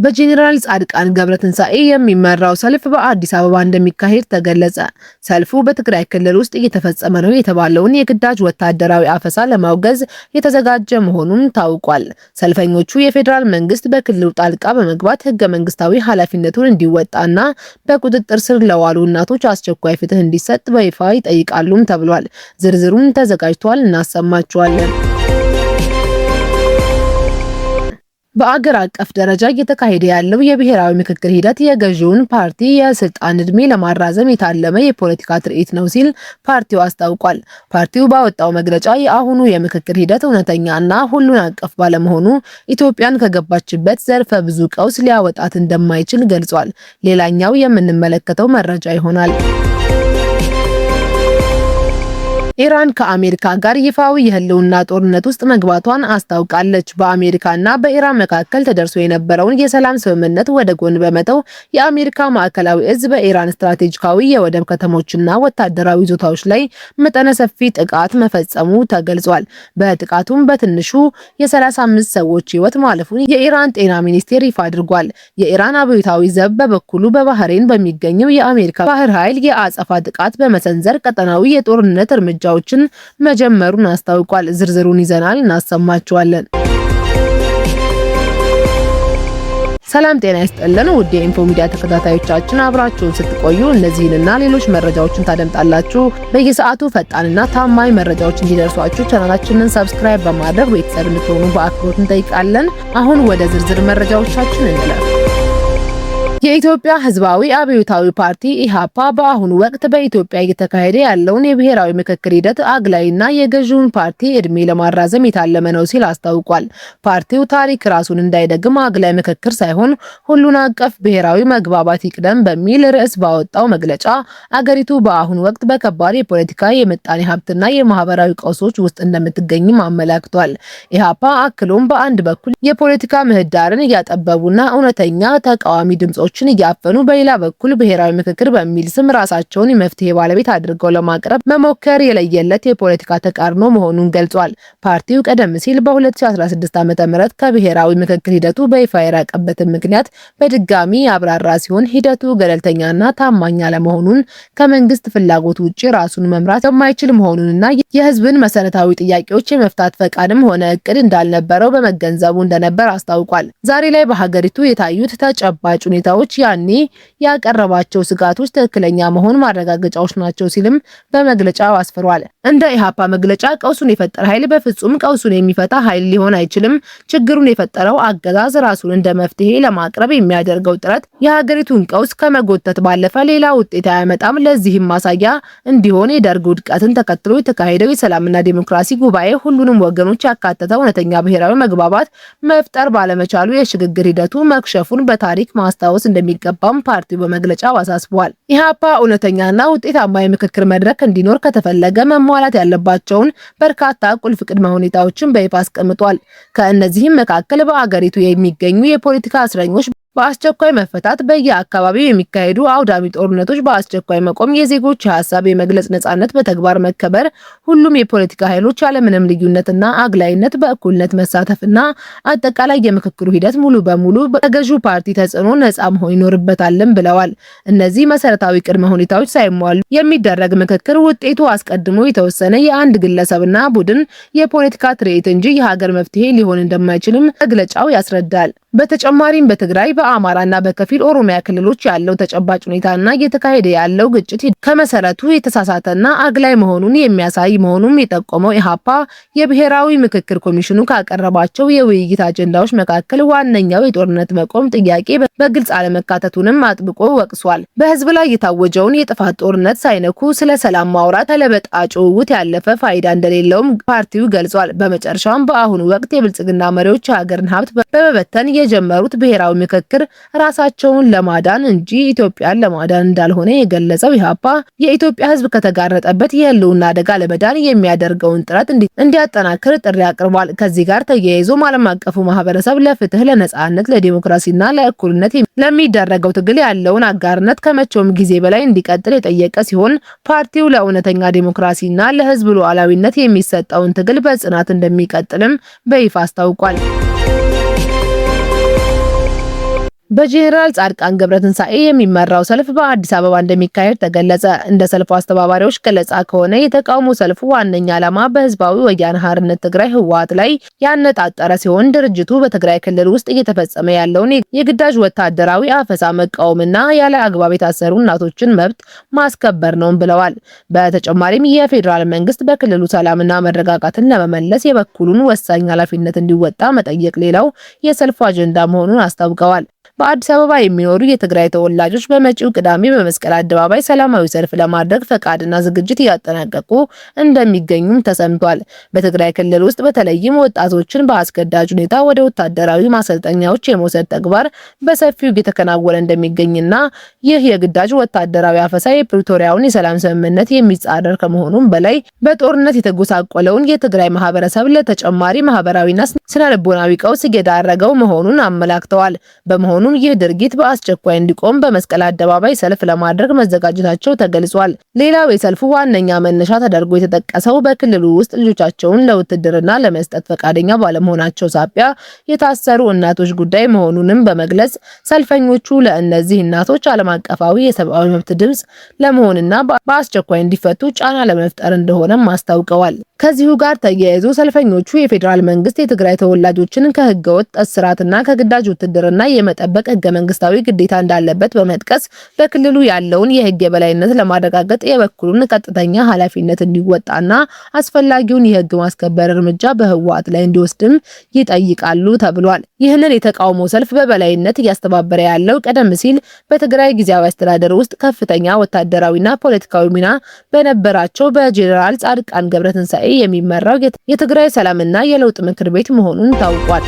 በጄኔራል ጻድቃን ገብረትንሳኤ የሚመራው ሰልፍ በአዲስ አበባ እንደሚካሄድ ተገለጸ። ሰልፉ በትግራይ ክልል ውስጥ እየተፈጸመ ነው የተባለውን የግዳጅ ወታደራዊ አፈሳ ለማውገዝ የተዘጋጀ መሆኑን ታውቋል። ሰልፈኞቹ የፌዴራል መንግስት በክልሉ ጣልቃ በመግባት ህገ መንግስታዊ ኃላፊነቱን እንዲወጣና በቁጥጥር ስር ለዋሉ እናቶች አስቸኳይ ፍትህ እንዲሰጥ በይፋ ይጠይቃሉም ተብሏል። ዝርዝሩን ተዘጋጅቷል፣ እናሰማችኋለን። በአገር አቀፍ ደረጃ እየተካሄደ ያለው የብሔራዊ ምክክር ሂደት የገዢውን ፓርቲ የስልጣን እድሜ ለማራዘም የታለመ የፖለቲካ ትርኢት ነው ሲል ፓርቲው አስታውቋል። ፓርቲው ባወጣው መግለጫ የአሁኑ የምክክር ሂደት እውነተኛና ሁሉን አቀፍ ባለመሆኑ ኢትዮጵያን ከገባችበት ዘርፈ ብዙ ቀውስ ሊያወጣት እንደማይችል ገልጿል። ሌላኛው የምንመለከተው መረጃ ይሆናል። ኢራን ከአሜሪካ ጋር ይፋዊ የህልውና ጦርነት ውስጥ መግባቷን አስታውቃለች። በአሜሪካና በኢራን መካከል ተደርሶ የነበረውን የሰላም ስምምነት ወደ ጎን በመተው የአሜሪካ ማዕከላዊ እዝ በኢራን ስትራቴጂካዊ የወደብ ከተሞችና ወታደራዊ ይዞታዎች ላይ መጠነ ሰፊ ጥቃት መፈጸሙ ተገልጿል። በጥቃቱም በትንሹ የ35 ሰዎች ህይወት ማለፉን የኢራን ጤና ሚኒስቴር ይፋ አድርጓል። የኢራን አብዮታዊ ዘብ በበኩሉ በባህሬን በሚገኘው የአሜሪካ ባህር ኃይል የአጸፋ ጥቃት በመሰንዘር ቀጠናዊ የጦርነት እርምጃዎችን መጀመሩን አስታውቋል። ዝርዝሩን ይዘናል፣ እናሰማችኋለን። ሰላም ጤና ይስጥልን ውድ የኢንፎ ሚዲያ ተከታታዮቻችን፣ አብራችሁን ስትቆዩ እነዚህንና ሌሎች መረጃዎችን ታደምጣላችሁ። በየሰዓቱ ፈጣንና ታማኝ መረጃዎች እንዲደርሷችሁ ቻናላችንን ሰብስክራይብ በማድረግ ቤተሰብ እንድትሆኑ በአክብሮት እንጠይቃለን። አሁን ወደ ዝርዝር መረጃዎቻችን እንለፍ። የኢትዮጵያ ሕዝባዊ አብዮታዊ ፓርቲ ኢሃፓ በአሁኑ ወቅት በኢትዮጵያ እየተካሄደ ያለውን የብሔራዊ ምክክር ሂደት አግላይና የገዢውን ፓርቲ እድሜ ለማራዘም የታለመ ነው ሲል አስታውቋል። ፓርቲው ታሪክ ራሱን እንዳይደግም አግላይ ምክክር ሳይሆን ሁሉን አቀፍ ብሔራዊ መግባባት ይቅደም በሚል ርዕስ ባወጣው መግለጫ አገሪቱ በአሁኑ ወቅት በከባድ የፖለቲካ የምጣኔ ሀብትና የማህበራዊ ቀውሶች ውስጥ እንደምትገኝም አመላክቷል። ኢሃፓ አክሎም በአንድ በኩል የፖለቲካ ምህዳርን እያጠበቡና እውነተኛ ተቃዋሚ ድምጾች እያፈኑ በሌላ በኩል ብሔራዊ ምክክር በሚል ስም ራሳቸውን የመፍትሄ ባለቤት አድርገው ለማቅረብ መሞከር የለየለት የፖለቲካ ተቃርኖ መሆኑን ገልጿል። ፓርቲው ቀደም ሲል በ2016 ዓ.ም ከብሔራዊ ምክክር ሂደቱ በይፋ የራቀበትን ምክንያት በድጋሚ ያብራራ ሲሆን ሂደቱ ገለልተኛና ታማኝ አለመሆኑን ከመንግስት ፍላጎት ውጪ ራሱን መምራት የማይችል መሆኑንና የህዝብን መሰረታዊ ጥያቄዎች የመፍታት ፈቃድም ሆነ እቅድ እንዳልነበረው በመገንዘቡ እንደነበር አስታውቋል። ዛሬ ላይ በሀገሪቱ የታዩት ተጨባጭ ሁኔታዎች ያኔ ያቀረባቸው ስጋቶች ትክክለኛ መሆን ማረጋገጫዎች ናቸው ሲልም በመግለጫው አስፍሯል። እንደ ኢሃፓ መግለጫ ቀውሱን የፈጠረ ኃይል በፍጹም ቀውሱን የሚፈታ ኃይል ሊሆን አይችልም። ችግሩን የፈጠረው አገዛዝ ራሱን እንደ መፍትሄ ለማቅረብ የሚያደርገው ጥረት የሀገሪቱን ቀውስ ከመጎተት ባለፈ ሌላ ውጤት አያመጣም። ለዚህም ማሳያ እንዲሆን የደርግ ውድቀትን ተከትሎ የተካሄደው የሰላምና ዲሞክራሲ ጉባኤ ሁሉንም ወገኖች ያካተተ እውነተኛ ብሔራዊ መግባባት መፍጠር ባለመቻሉ የሽግግር ሂደቱ መክሸፉን በታሪክ ማስታወስ እንደሚገባም ፓርቲው በመግለጫው አሳስቧል። ኢሃፓ እውነተኛና ውጤታማ የምክክር መድረክ እንዲኖር ከተፈለገ መሟላት ያለባቸውን በርካታ ቁልፍ ቅድመ ሁኔታዎችን በይፋ አስቀምጧል። ከእነዚህም መካከል በአገሪቱ የሚገኙ የፖለቲካ እስረኞች በአስቸኳይ መፈታት፣ በየአካባቢው የሚካሄዱ አውዳሚ ጦርነቶች በአስቸኳይ መቆም፣ የዜጎች ሀሳብ የመግለጽ ነጻነት በተግባር መከበር፣ ሁሉም የፖለቲካ ኃይሎች ያለምንም ልዩነትና አግላይነት በእኩልነት መሳተፍና አጠቃላይ የምክክሩ ሂደት ሙሉ በሙሉ በገዢው ፓርቲ ተጽዕኖ ነጻ መሆን ይኖርበታልም ብለዋል። እነዚህ መሰረታዊ ቅድመ ሁኔታዎች ሳይሟሉ የሚደረግ ምክክር ውጤቱ አስቀድሞ የተወሰነ የአንድ ግለሰብና ቡድን የፖለቲካ ትርኢት እንጂ የሀገር መፍትሄ ሊሆን እንደማይችልም መግለጫው ያስረዳል። በተጨማሪም በትግራይ በአማራና በከፊል ኦሮሚያ ክልሎች ያለው ተጨባጭ ሁኔታና እየተካሄደ ያለው ግጭት ከመሰረቱ የተሳሳተና አግላይ መሆኑን የሚያሳይ መሆኑን የጠቆመው ኢሃፓ የብሔራዊ ምክክር ኮሚሽኑ ካቀረባቸው የውይይት አጀንዳዎች መካከል ዋነኛው የጦርነት መቆም ጥያቄ በግልጽ አለመካተቱንም አጥብቆ ወቅሷል። በህዝብ ላይ የታወጀውን የጥፋት ጦርነት ሳይነኩ ስለ ሰላም ማውራት ለበጣ ጭውውት ያለፈ ፋይዳ እንደሌለውም ፓርቲው ገልጿል። በመጨረሻም በአሁኑ ወቅት የብልጽግና መሪዎች የሀገርን ሀብት በመበተን የጀመሩት ብሔራዊ ምክክር ራሳቸውን ለማዳን እንጂ ኢትዮጵያን ለማዳን እንዳልሆነ የገለጸው ኢሃፓ የኢትዮጵያ ህዝብ ከተጋረጠበት የህልውና አደጋ ለመዳን የሚያደርገውን ጥረት እንዲያጠናክር ጥሪ አቅርቧል። ከዚህ ጋር ተያይዞ ዓለም አቀፉ ማህበረሰብ ለፍትህ፣ ለነጻነት፣ ለዲሞክራሲና ለእኩልነት ለሚደረገው ትግል ያለውን አጋርነት ከመቼውም ጊዜ በላይ እንዲቀጥል የጠየቀ ሲሆን ፓርቲው ለእውነተኛ ዲሞክራሲና ለህዝብ ሉዓላዊነት የሚሰጠውን ትግል በጽናት እንደሚቀጥልም በይፋ አስታውቋል። በጄኔራል ጻድቃን ገብረትንሳኤ የሚመራው ሰልፍ በአዲስ አበባ እንደሚካሄድ ተገለጸ። እንደ ሰልፉ አስተባባሪዎች ገለጻ ከሆነ የተቃውሞ ሰልፉ ዋነኛ ዓላማ በህዝባዊ ወያነ ሓርነት ትግራይ ህወሓት ላይ ያነጣጠረ ሲሆን ድርጅቱ በትግራይ ክልል ውስጥ እየተፈጸመ ያለውን የግዳጅ ወታደራዊ አፈሳ መቃወምና ያለ አግባብ የታሰሩ እናቶችን መብት ማስከበር ነው ብለዋል። በተጨማሪም የፌዴራል መንግስት በክልሉ ሰላምና መረጋጋትን ለመመለስ የበኩሉን ወሳኝ ኃላፊነት እንዲወጣ መጠየቅ ሌላው የሰልፉ አጀንዳ መሆኑን አስታውቀዋል። በአዲስ አበባ የሚኖሩ የትግራይ ተወላጆች በመጪው ቅዳሜ በመስቀል አደባባይ ሰላማዊ ሰልፍ ለማድረግ ፈቃድና ዝግጅት እያጠናቀቁ እንደሚገኙም ተሰምቷል። በትግራይ ክልል ውስጥ በተለይም ወጣቶችን በአስገዳጅ ሁኔታ ወደ ወታደራዊ ማሰልጠኛዎች የመውሰድ ተግባር በሰፊው እየተከናወነ እንደሚገኝና ይህ የግዳጅ ወታደራዊ አፈሳ የፕሪቶሪያውን የሰላም ስምምነት የሚጻረር ከመሆኑም በላይ በጦርነት የተጎሳቆለውን የትግራይ ማህበረሰብ ለተጨማሪ ማህበራዊና ስነልቦናዊ ቀውስ እየዳረገው መሆኑን አመላክተዋል። በመሆኑም ይህ ድርጊት በአስቸኳይ እንዲቆም በመስቀል አደባባይ ሰልፍ ለማድረግ መዘጋጀታቸው ተገልጿል። ሌላው የሰልፉ ዋነኛ መነሻ ተደርጎ የተጠቀሰው በክልሉ ውስጥ ልጆቻቸውን ለውትድርና ለመስጠት ፈቃደኛ ባለመሆናቸው ሳቢያ የታሰሩ እናቶች ጉዳይ መሆኑንም በመግለጽ ሰልፈኞቹ ለእነዚህ እናቶች ዓለም አቀፋዊ የሰብአዊ መብት ድምጽ ለመሆንና በአስቸኳይ እንዲፈቱ ጫና ለመፍጠር እንደሆነም አስታውቀዋል። ከዚሁ ጋር ተያይዞ ሰልፈኞቹ የፌዴራል መንግስት የትግራይ ተወላጆችን ከህገወጥ እስራትና ከግዳጅ ውትድርና የመጠበቅ ህገ መንግስታዊ ግዴታ እንዳለበት በመጥቀስ በክልሉ ያለውን የህግ የበላይነት ለማረጋገጥ የበኩሉን ቀጥተኛ ኃላፊነት እንዲወጣና አስፈላጊውን የህግ ማስከበር እርምጃ በህወሓት ላይ እንዲወስድም ይጠይቃሉ ተብሏል። ይህንን የተቃውሞ ሰልፍ በበላይነት እያስተባበረ ያለው ቀደም ሲል በትግራይ ጊዜያዊ አስተዳደር ውስጥ ከፍተኛ ወታደራዊና ፖለቲካዊ ሚና በነበራቸው በጄኔራል ጻድቃን ገብረትንሳኤ የሚመራው የትግራይ ሰላምና የለውጥ ምክር ቤት መሆኑን ታውቋል።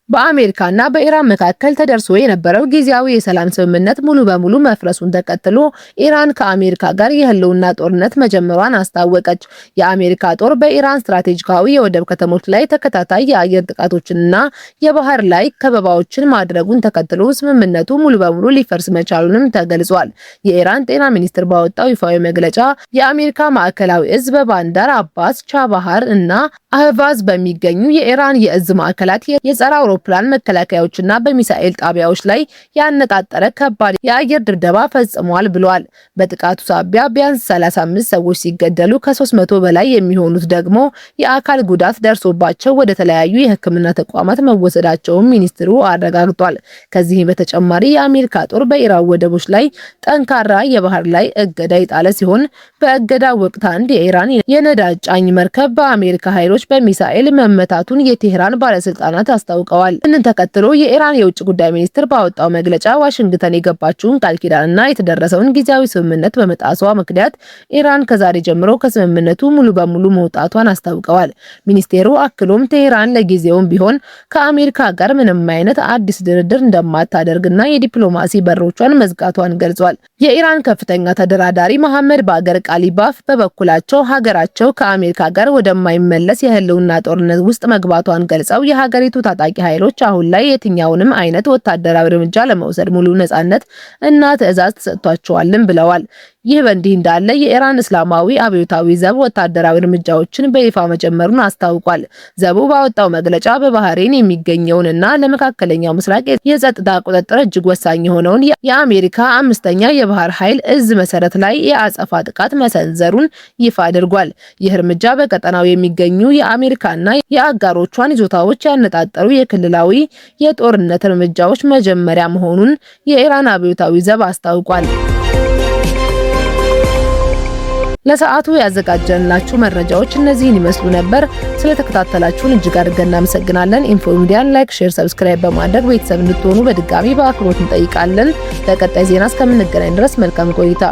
በአሜሪካና በኢራን መካከል ተደርሶ የነበረው ጊዜያዊ የሰላም ስምምነት ሙሉ በሙሉ መፍረሱን ተከትሎ ኢራን ከአሜሪካ ጋር የህልውና ጦርነት መጀመሯን አስታወቀች። የአሜሪካ ጦር በኢራን ስትራቴጂካዊ የወደብ ከተሞች ላይ ተከታታይ የአየር ጥቃቶችንና የባህር ላይ ከበባዎችን ማድረጉን ተከትሎ ስምምነቱ ሙሉ በሙሉ ሊፈርስ መቻሉንም ተገልጿል። የኢራን ጤና ሚኒስቴር ባወጣው ይፋዊ መግለጫ የአሜሪካ ማዕከላዊ እዝ በባንዳር አባስ፣ ቻባሃር እና አህቫዝ በሚገኙ የኢራን የእዝ ማዕከላት የጸረ አውሮፕላን መከላከያዎችና በሚሳኤል ጣቢያዎች ላይ ያነጣጠረ ከባድ የአየር ድብደባ ፈጽሟል ብሏል። በጥቃቱ ሳቢያ ቢያንስ 35 ሰዎች ሲገደሉ ከ300 በላይ የሚሆኑት ደግሞ የአካል ጉዳት ደርሶባቸው ወደ ተለያዩ የሕክምና ተቋማት መወሰዳቸውን ሚኒስትሩ አረጋግጧል። ከዚህ በተጨማሪ የአሜሪካ ጦር በኢራን ወደቦች ላይ ጠንካራ የባህር ላይ እገዳ የጣለ ሲሆን በእገዳ ወቅት አንድ የኢራን የነዳጅ ጫኝ መርከብ በአሜሪካ ኃይሎች በሚሳኤል መመታቱን የቴህራን ባለስልጣናት አስታውቀዋል። ይህንን ተከትሎ የኢራን የውጭ ጉዳይ ሚኒስትር ባወጣው መግለጫ ዋሽንግተን የገባችውን ቃል ኪዳንና የተደረሰውን ጊዜያዊ ስምምነት በመጣሷ ምክንያት ኢራን ከዛሬ ጀምሮ ከስምምነቱ ሙሉ በሙሉ መውጣቷን አስታውቀዋል። ሚኒስቴሩ አክሎም ቴህራን ለጊዜውም ቢሆን ከአሜሪካ ጋር ምንም አይነት አዲስ ድርድር እንደማታደርግና የዲፕሎማሲ በሮቿን መዝጋቷን ገልጿል። የኢራን ከፍተኛ ተደራዳሪ መሐመድ ባገር ቃሊባፍ በበኩላቸው ሀገራቸው ከአሜሪካ ጋር ወደማይመለስ የህልውና ጦርነት ውስጥ መግባቷን ገልጸው የሀገሪቱ ታጣቂ ኃይሎች አሁን ላይ የትኛውንም አይነት ወታደራዊ እርምጃ ለመውሰድ ሙሉ ነጻነት እና ትዕዛዝ ተሰጥቷቸዋልም ብለዋል። ይህ በእንዲህ እንዳለ የኢራን እስላማዊ አብዮታዊ ዘብ ወታደራዊ እርምጃዎችን በይፋ መጀመሩን አስታውቋል። ዘቡ ባወጣው መግለጫ በባህሬን የሚገኘውንና ለመካከለኛው ምስራቅ የጸጥታ ቁጥጥር እጅግ ወሳኝ የሆነውን የአሜሪካ 5ኛ የባህር ኃይል እዝ መሰረት ላይ የአጸፋ ጥቃት መሰንዘሩን ይፋ አድርጓል። ይህ እርምጃ በቀጠናው የሚገኙ የአሜሪካና የአጋሮቿን ይዞታዎች ያነጣጠሩ የክልላዊ የጦርነት እርምጃዎች መጀመሪያ መሆኑን የኢራን አብዮታዊ ዘብ አስታውቋል። ለሰዓቱ ያዘጋጀንላችሁ መረጃዎች እነዚህን ይመስሉ ነበር። ስለተከታተላችሁን እጅግ አድርገን እናመሰግናለን። ኢንፎ ሚዲያን ላይክ፣ ሼር፣ ሰብስክራይብ በማድረግ ቤተሰብ እንድትሆኑ በድጋሚ በአክብሮት እንጠይቃለን። በቀጣይ ዜና እስከምንገናኝ ድረስ መልካም ቆይታ